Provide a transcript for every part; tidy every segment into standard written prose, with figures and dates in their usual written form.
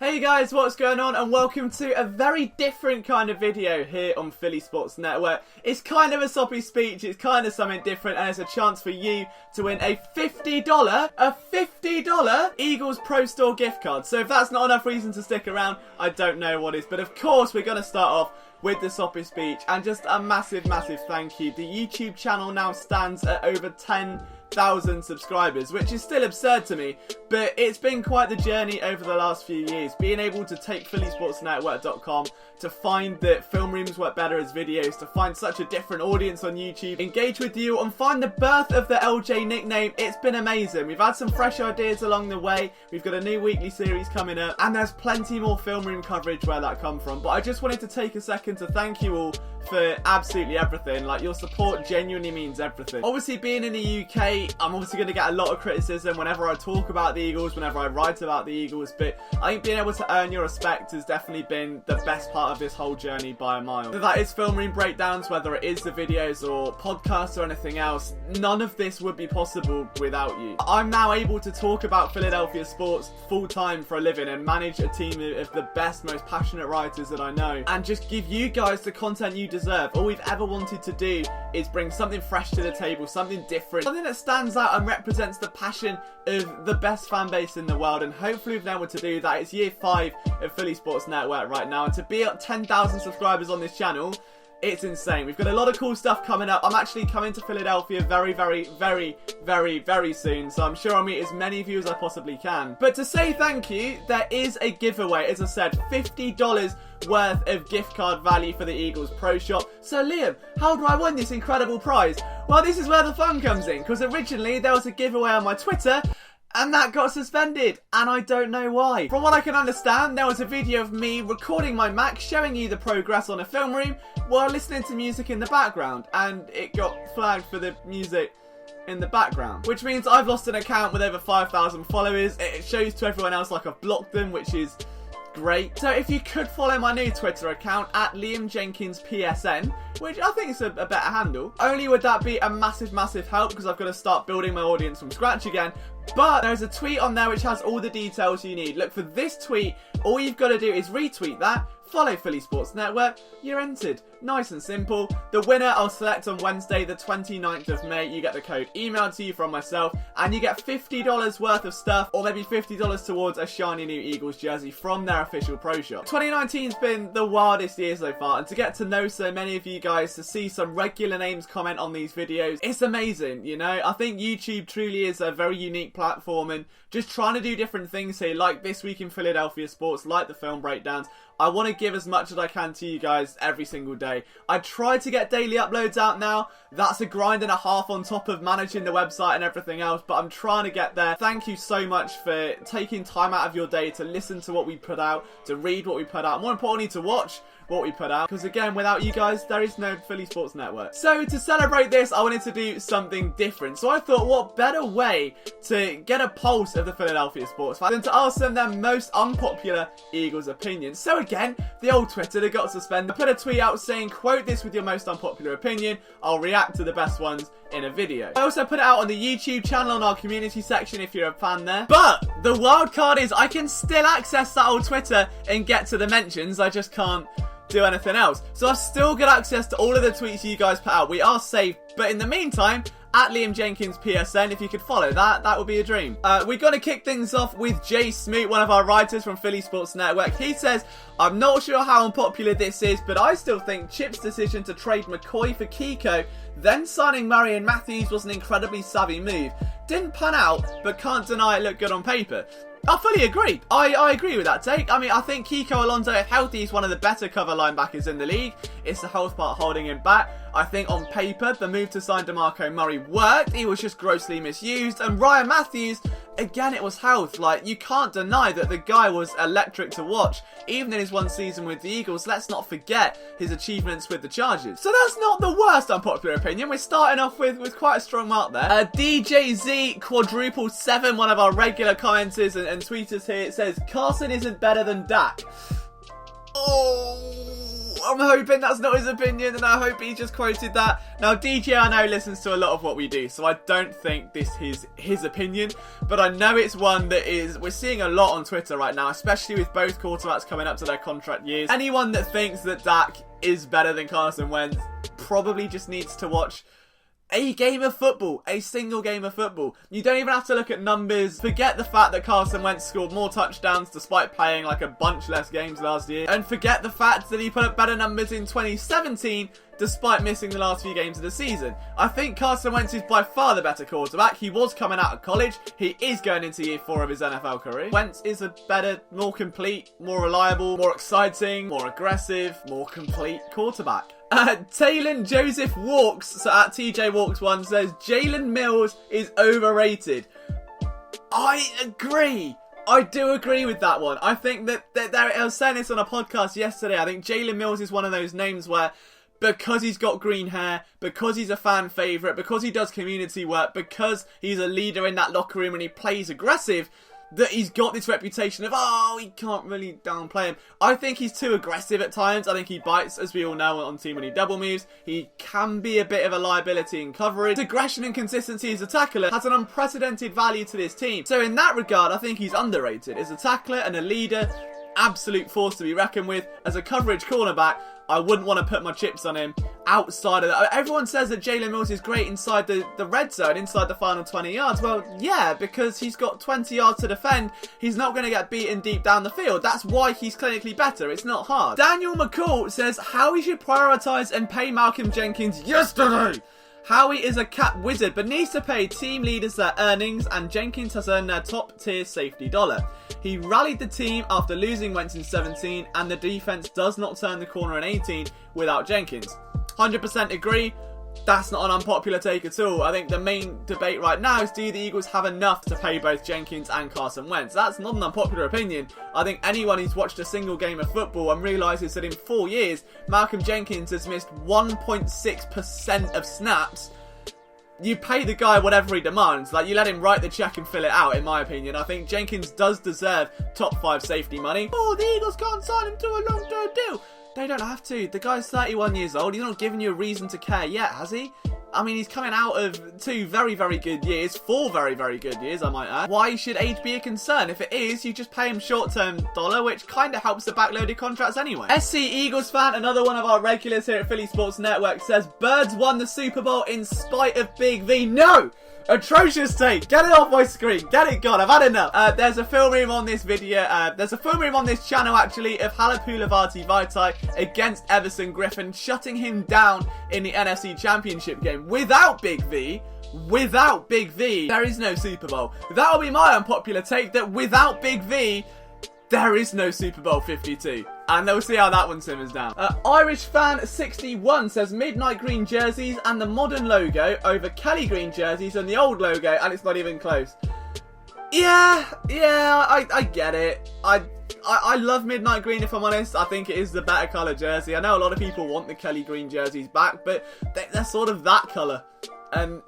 Hey guys, what's going on, and welcome to a very different kind of video here on Philly Sports Network. It's kind of a soppy speech, it's kind of something different, and it's a chance for you to win a $50 Eagles Pro Store gift card. So if that's not enough reason to stick around, I don't know what is. But of course, we're going to start off with the soppy speech, and just a massive thank you. The YouTube channel now stands at over 10,000 subscribers, which is still absurd to me, but it's been quite the journey over the last few years. Being able to take phillysportsnetwork.com to find that film rooms work better as videos, to find such a different audience on YouTube, engage with you, and find the birth of the LJ nickname, it's been amazing. We've had some fresh ideas along the way, we've got a new weekly series coming up, and there's plenty more film room coverage where that come from. But I just wanted to take a second to thank you all for absolutely everything. Like, your support genuinely means everything. Obviously, being in the UK, I'm obviously going to get a lot of criticism whenever I talk about the Eagles, whenever I write about the Eagles, but I think being able to earn your respect has definitely been the best part of this whole journey by a mile. Whether that is film room breakdowns, whether it is the videos or podcasts or anything else, none of this would be possible without you. I'm now able to talk about Philadelphia sports full time for a living and manage a team of the best, most passionate writers that I know, and just give you guys the content you deserve. All we've ever wanted to do is bring something fresh to the table, something different, something that stands out and represents the passion of the best fan base in the world, and hopefully we've been able to do that. It's year 5 of Philly Sports Network right now, and to be at 10,000 subscribers on this channel, it's insane. We've got a lot of cool stuff coming up. I'm actually coming to Philadelphia very soon, so I'm sure I'll meet as many of you as I possibly can. But to say thank you, there is a giveaway. As I said, $50 worth of gift card value for the Eagles Pro Shop. So Liam, how do I win this incredible prize? Well, this is where the fun comes in, because originally there was a giveaway on my Twitter, and that got suspended, and I don't know why. From what I can understand, there was a video of me recording my Mac showing you the progress on a film room while listening to music in the background, and it got flagged for the music in the background, which means I've lost an account with over 5,000 followers. It shows to everyone else like I've blocked them, which is great. So if you could follow my new Twitter account at Liam Jenkins PSN, which I think is a better handle, only would that be a massive help, because I've got to start building my audience from scratch again. But there's a tweet on there which has all the details you need. Look, for this tweet, all you've got to do is retweet that, follow Philly Sports Network, you're entered. Nice and simple. The winner I'll select on Wednesday, the 29th of May. You get the code emailed to you from myself, and you get $50 worth of stuff, or maybe $50 towards a shiny new Eagles jersey from their official pro shop. 2019's been the wildest year so far, and to get to know so many of you guys, to see some regular names comment on these videos, it's amazing, you know? I think YouTube truly is a very unique platform, and just trying to do different things here, like This Week in Philadelphia Sports, like the film breakdowns. I want to give as much as I can to you guys every single day. I try to get daily uploads out now. That's a grind and a half on top of managing the website and everything else, but I'm trying to get there. Thank you so much for taking time out of your day to listen to what we put out, to read what we put out, more importantly to watch what we put out, because again, without you guys, there is no Philly Sports Network. So to celebrate this, I wanted to do something different. So I thought, what better way to get a pulse of the Philadelphia sports fans than to ask them their most unpopular Eagles opinions. So again, the old Twitter that got suspended, I put a tweet out saying, quote this with your most unpopular opinion. I'll react to the best ones in a video. I also put it out on the YouTube channel on our community section if you're a fan there. But the wild card is I can still access that old Twitter and get to the mentions. I just can't do anything else. So I've still got access to all of the tweets you guys put out. We are safe, but in the meantime, at Liam Jenkins PSN, if you could follow that, that would be a dream. We're going to kick things off with Jay Smoot, one of our writers from Philly Sports Network. He says, I'm not sure how unpopular this is, but I still think Chip's decision to trade McCoy for Kiko, then signing Murray and Matthews, was an incredibly savvy move. Didn't pan out, but can't deny it looked good on paper. I fully agree. I agree with that take. I mean, I think Kiko Alonso, if healthy, is one of the better cover linebackers in the league. It's the health part holding him back. I think on paper, the move to sign DeMarco Murray worked. He was just grossly misused. And Ryan Matthews, again, it was health. Like, you can't deny that the guy was electric to watch. Even in his one season with the Eagles, let's not forget his achievements with the Chargers. So that's not the worst unpopular opinion. We're starting off with quite a strong mark there. DJZ quadruple 7, one of our regular commenters and tweeters here, it says, Carson isn't better than Dak. Oh, I'm hoping that's not his opinion, and I hope he just quoted that. Now, DJ, I know, listens to a lot of what we do, so I don't think this is his opinion, but I know it's one that we're seeing a lot on Twitter right now, especially with both quarterbacks coming up to their contract years. Anyone that thinks that Dak is better than Carson Wentz probably just needs to watch a game of football, a single game of football. You don't even have to look at numbers. Forget the fact that Carson Wentz scored more touchdowns despite playing like a bunch less games last year. And forget the fact that he put up better numbers in 2017 despite missing the last few games of the season. I think Carson Wentz is by far the better quarterback. He was coming out of college. He is going into year 4 of his NFL career. Wentz is a better, more complete, more reliable, more exciting, more aggressive, more complete quarterback. Taylor Joseph Walks, so at TJ Walks 1, says Jalen Mills is overrated. I agree. I do agree with that one. I think that I was saying this on a podcast yesterday. I think Jalen Mills is one of those names where, because he's got green hair, because he's a fan favourite, because he does community work, because he's a leader in that locker room and he plays aggressive, that he's got this reputation of, oh, he can't really downplay him. I think he's too aggressive at times. I think he bites, as we all know, on team when he double moves. He can be a bit of a liability in coverage. His aggression and consistency as a tackler has an unprecedented value to this team. So in that regard, I think he's underrated. As a tackler and a leader, absolute force to be reckoned with. As a coverage cornerback, I wouldn't want to put my chips on him outside of that. Everyone says that Jalen Mills is great inside the red zone, inside the final 20 yards. Well, yeah, because he's got 20 yards to defend. He's not going to get beaten deep down the field. That's why he's clinically better. It's not hard. Daniel McCall says how he should prioritise and pay Malcolm Jenkins yesterday. Howie is a cap wizard, but needs to pay team leaders their earnings, and Jenkins has earned their top-tier safety dollar. He rallied the team after losing Wentz in 17, and the defense does not turn the corner in 18 without Jenkins. 100% agree. That's not an unpopular take at all. I think the main debate right now is, do the Eagles have enough to pay both Jenkins and Carson Wentz? That's not an unpopular opinion. I think anyone who's watched a single game of football and realises that in 4 years, Malcolm Jenkins has missed 1.6% of snaps, you pay the guy whatever he demands. Like, you let him write the check and fill it out, in my opinion. I think Jenkins does deserve top 5 safety money. Oh, the Eagles can't sign him to a long-term deal. They don't have to. The guy's 31 years old. He's not giving you a reason to care yet, has he? I mean, he's coming out of 2 very, very good years. 4 very, very good years, I might add. Why should age be a concern? If it is, you just pay him short-term dollar, which kind of helps the backloaded contracts anyway. SC Eagles fan, another one of our regulars here at Philly Sports Network, says Birds won the Super Bowl in spite of Big V. No! Atrocious take. Get it off my screen. Get it gone. I've had enough. There's a film room on this video. There's a film room on this channel, actually, of Halapulavati Vaitai against Everson Griffin, shutting him down in the NFC Championship game. Without Big V, there is no Super Bowl. That'll be my unpopular take, that without Big V, there is no Super Bowl 52. And we'll see how that one simmers down. Irish fan 61 says midnight green jerseys and the modern logo over Kelly green jerseys and the old logo, and it's not even close. Yeah, I get it. I love midnight green, if I'm honest. I think it is the better colour jersey. I know a lot of people want the Kelly green jerseys back, but they're sort of that colour. And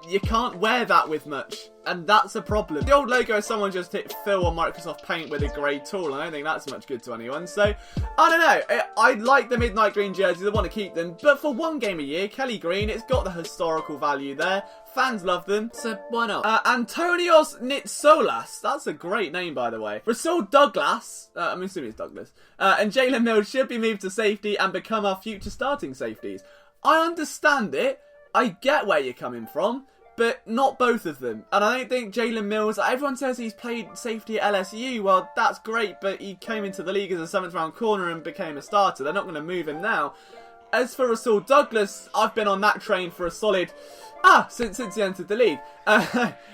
you can't wear that with much, and that's a problem. The old logo is someone just hit fill on Microsoft Paint with a grey tool. I don't think that's much good to anyone. So, I don't know. I like the midnight green jerseys. I want to keep them. But for one game a year, Kelly green, it's got the historical value there. Fans love them, so why not? Antonios Nitsolas. That's a great name, by the way. Rasul Douglas. I'm assuming it's Douglas. And Jalen Mills should be moved to safety and become our future starting safeties. I understand it. I get where you're coming from, but not both of them. And I don't think Jalen Mills, everyone says he's played safety at LSU. Well, that's great, but he came into the league as a 7th round corner and became a starter. They're not going to move him now. As for Rasul Douglas, I've been on that train for a solid, since he entered the league.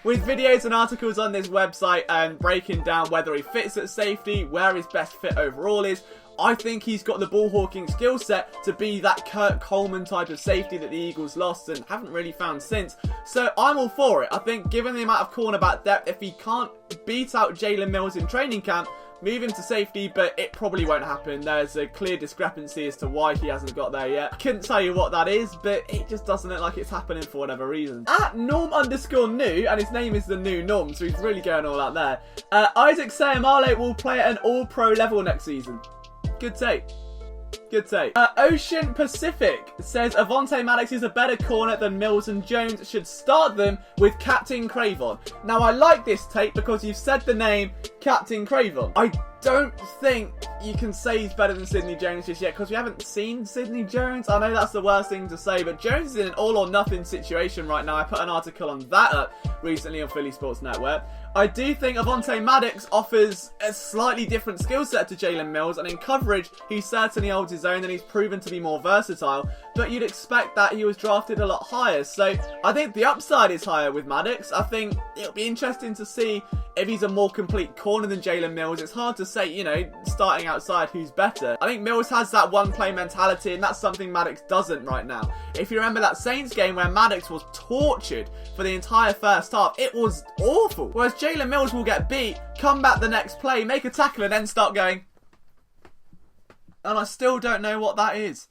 With videos and articles on this website and breaking down whether he fits at safety, where his best fit overall is. I think he's got the ball hawking skill set to be that Kurt Coleman type of safety that the Eagles lost and haven't really found since. So I'm all for it. I think given the amount of cornerback depth, if he can't beat out Jalen Mills in training camp, move him to safety, but it probably won't happen. There's a clear discrepancy as to why he hasn't got there yet. I couldn't tell you what that is, but it just doesn't look like it's happening for whatever reason. At Norm_new, and his name is the new Norm, so he's really going all out there. Isaac Sayamale will play at an all-pro level next season. Good take. Good take. Ocean Pacific says Avonte Maddox is a better corner than Mills, and Jones should start them with Captain Cravon. Now, I like this take because you've said the name Captain Cravon. I don't think you can say he's better than Sidney Jones just yet because we haven't seen Sidney Jones. I know that's the worst thing to say, but Jones is in an all or nothing situation right now. I put an article on that up recently on Philly Sports Network. I do think Avonte Maddox offers a slightly different skill set to Jalen Mills, and in coverage, he certainly holds his own and he's proven to be more versatile, but you'd expect that he was drafted a lot higher, so I think the upside is higher with Maddox. I think it'll be interesting to see if he's a more complete corner than Jalen Mills. It's hard to say, you know, starting outside who's better. I think Mills has that one-play mentality, and that's something Maddox doesn't right now. If you remember that Saints game where Maddox was tortured for the entire first half, it was awful. Whereas Jalen Mills will get beat, come back the next play, make a tackle, and then start going. And I still don't know what that is.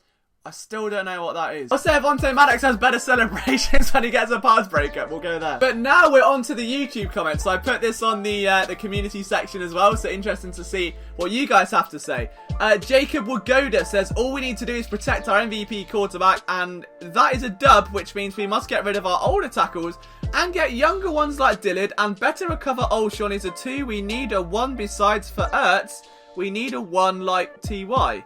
I still don't know what that is. I'll say Avonte Maddox has better celebrations when he gets a pass breakup. We'll go there. But now we're on to the YouTube comments. So I put this on the community section as well. So interesting to see what you guys have to say. Jacob Wagoda says, all we need to do is protect our MVP quarterback. And that is a dub, which means we must get rid of our older tackles and get younger ones like Dillard and better recover Olshawn is a 2. We need a 1 besides for Ertz. We need a 1 like TY.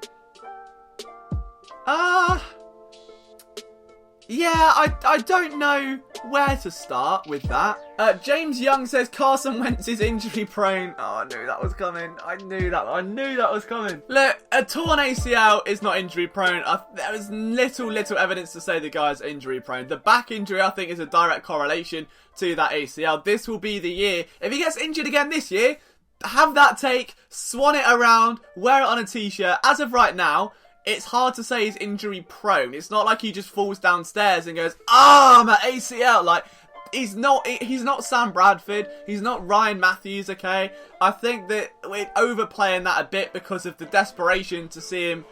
Yeah, I don't know where to start with that. James Young says Carson Wentz is injury prone. Oh, I knew that was coming. I knew that was coming. Look, a torn ACL is not injury prone. There was little evidence to say the guy's injury prone. The back injury, I think, is a direct correlation to that ACL. This will be the year. If he gets injured again this year, have that take, swan it around, wear it on a t-shirt. As of right now, it's hard to say he's injury prone. It's not like he just falls downstairs and goes, my ACL. Like, he's not Sam Bradford. He's not Ryan Matthews, okay? I think that we're overplaying that a bit because of the desperation to see him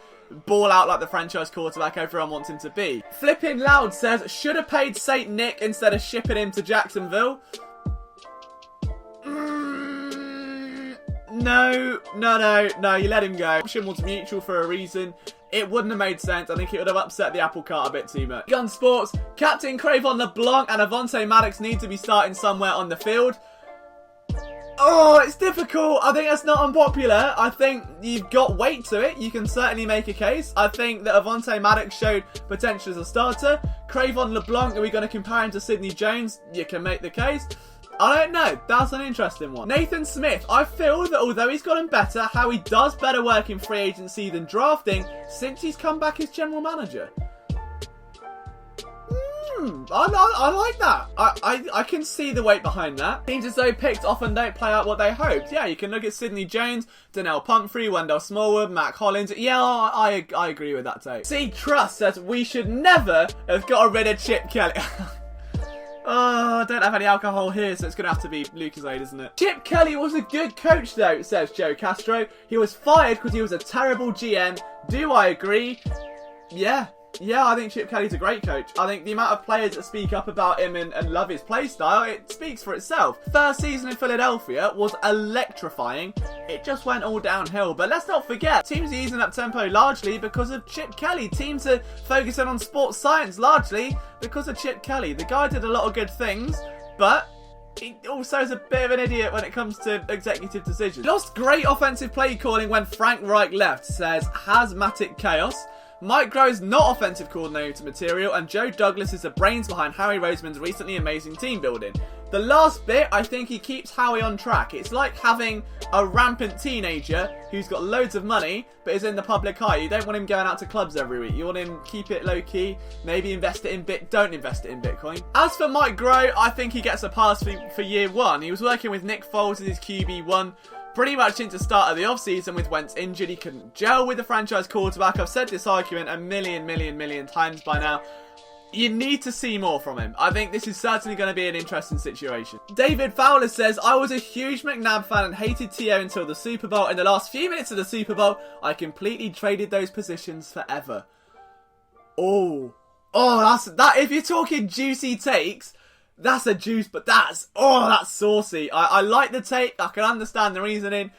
ball out like the franchise quarterback everyone wants him to be. Flipping Loud says, should have paid St. Nick instead of shipping him to Jacksonville. No, you let him go. Option was mutual for a reason. It wouldn't have made sense. I think it would have upset the apple cart a bit too much. Gun Sports, Captain Cravon LeBlanc and Avonte Maddox need to be starting somewhere on the field. Oh, it's difficult. I think that's not unpopular. I think you've got weight to it. You can certainly make a case. I think that Avonte Maddox showed potential as a starter. Cravon LeBlanc, are we going to compare him to Sidney Jones? You can make the case. I don't know. That's an interesting one. Nathan Smith. I feel that although he's gotten better, how he does better work in free agency than drafting since he's come back as general manager. I like that. I can see the weight behind that. Teams as though picked often don't play out what they hoped. Yeah, you can look at Sidney Jones, Donnell Pumphrey, Wendell Smallwood, Mac Hollins. Yeah, I agree with that take. C. Trust says we should never have got rid of Chip Kelly. Oh, I don't have any alcohol here, so it's going to have to be Lucozade, isn't it? Chip Kelly was a good coach, though, says Joe Castro. He was fired because he was a terrible GM. Do I agree? Yeah, I think Chip Kelly's a great coach. I think the amount of players that speak up about him and love his play style, it speaks for itself. First season in Philadelphia was electrifying. It just went all downhill. But let's not forget, teams are using up tempo largely because of Chip Kelly. Teams are focusing on sports science largely because of Chip Kelly. The guy did a lot of good things, but he also is a bit of an idiot when it comes to executive decisions. Lost great offensive play calling when Frank Reich left, says Hazmatic Chaos. Mike Groh's not offensive coordinator material, and Joe Douglas is the brains behind Howie Roseman's recently amazing team building. The last bit, I think he keeps Howie on track. It's like having a rampant teenager who's got loads of money, but is in the public eye. You don't want him going out to clubs every week. You want him keep it low key, maybe invest it in don't invest it in Bitcoin. As for Mike Groh, I think he gets a pass for year one. He was working with Nick Foles as his QB1. Pretty much into start of the offseason with Wentz injured. He couldn't gel with the franchise quarterback. I've said this argument a million times by now. You need to see more from him. I think this is certainly going to be an interesting situation. David Fowler says, I was a huge McNabb fan and hated T.O. until the Super Bowl. In the last few minutes of the Super Bowl, I completely traded those positions forever. That. If you're talking juicy takes, that's a juice, but that's saucy. I like the take. I can understand the reasoning.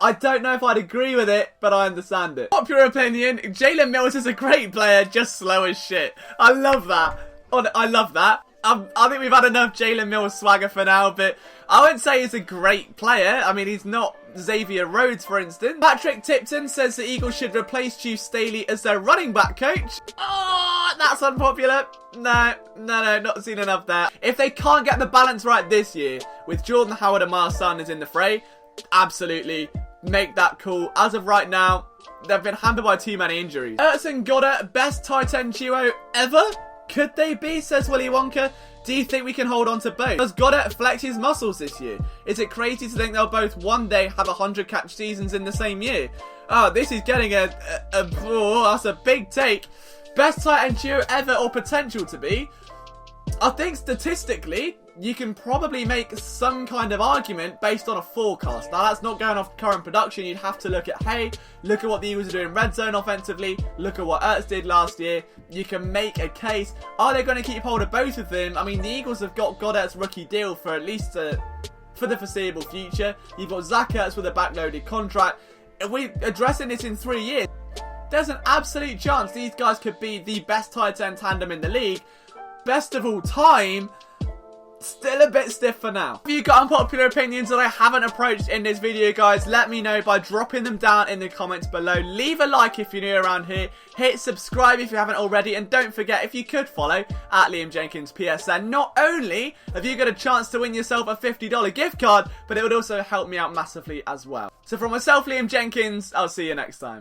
I don't know if I'd agree with it, but I understand it. Popular opinion, Jalen Mills is a great player, just slow as shit. I love that. I love that. I think we've had enough Jalen Mills swagger for now, but I wouldn't say he's a great player. I mean, he's not Xavier Rhodes, for instance. Patrick Tipton says the Eagles should replace Chief Staley as their running back coach. Oh, that's unpopular. No, not seen enough there. If they can't get the balance right this year, with Jordan Howard and Miles Sanders in the fray, absolutely make that call. As of right now, they've been hampered by too many injuries. Ertz and Goddard, best tight end duo ever? Could they be, says Willy Wonka. Do you think we can hold on to both? Does Goddard flex his muscles this year? Is it crazy to think they'll both one day have 100 catch seasons in the same year? Oh, this is getting that's a big take. Best tight end duo ever, or potential to be? I think statistically, you can probably make some kind of argument based on a forecast. Now, that's not going off current production. You'd have to look at, hey, look at what the Eagles are doing red zone offensively. Look at what Ertz did last year. You can make a case. Are they going to keep hold of both of them? I mean, the Eagles have got Goddard's rookie deal for at least for the foreseeable future. You've got Zach Ertz with a backloaded contract. If we're addressing this in 3 years, there's an absolute chance these guys could be the best tight end tandem in the league. Best of all time, still a bit stiff for now. If you've got unpopular opinions that I haven't approached in this video, guys, let me know by dropping them down in the comments below. Leave a like if you're new around here. Hit subscribe if you haven't already. And don't forget, if you could follow at Liam Jenkins PSN, not only have you got a chance to win yourself a $50 gift card, but it would also help me out massively as well. So from myself, Liam Jenkins, I'll see you next time.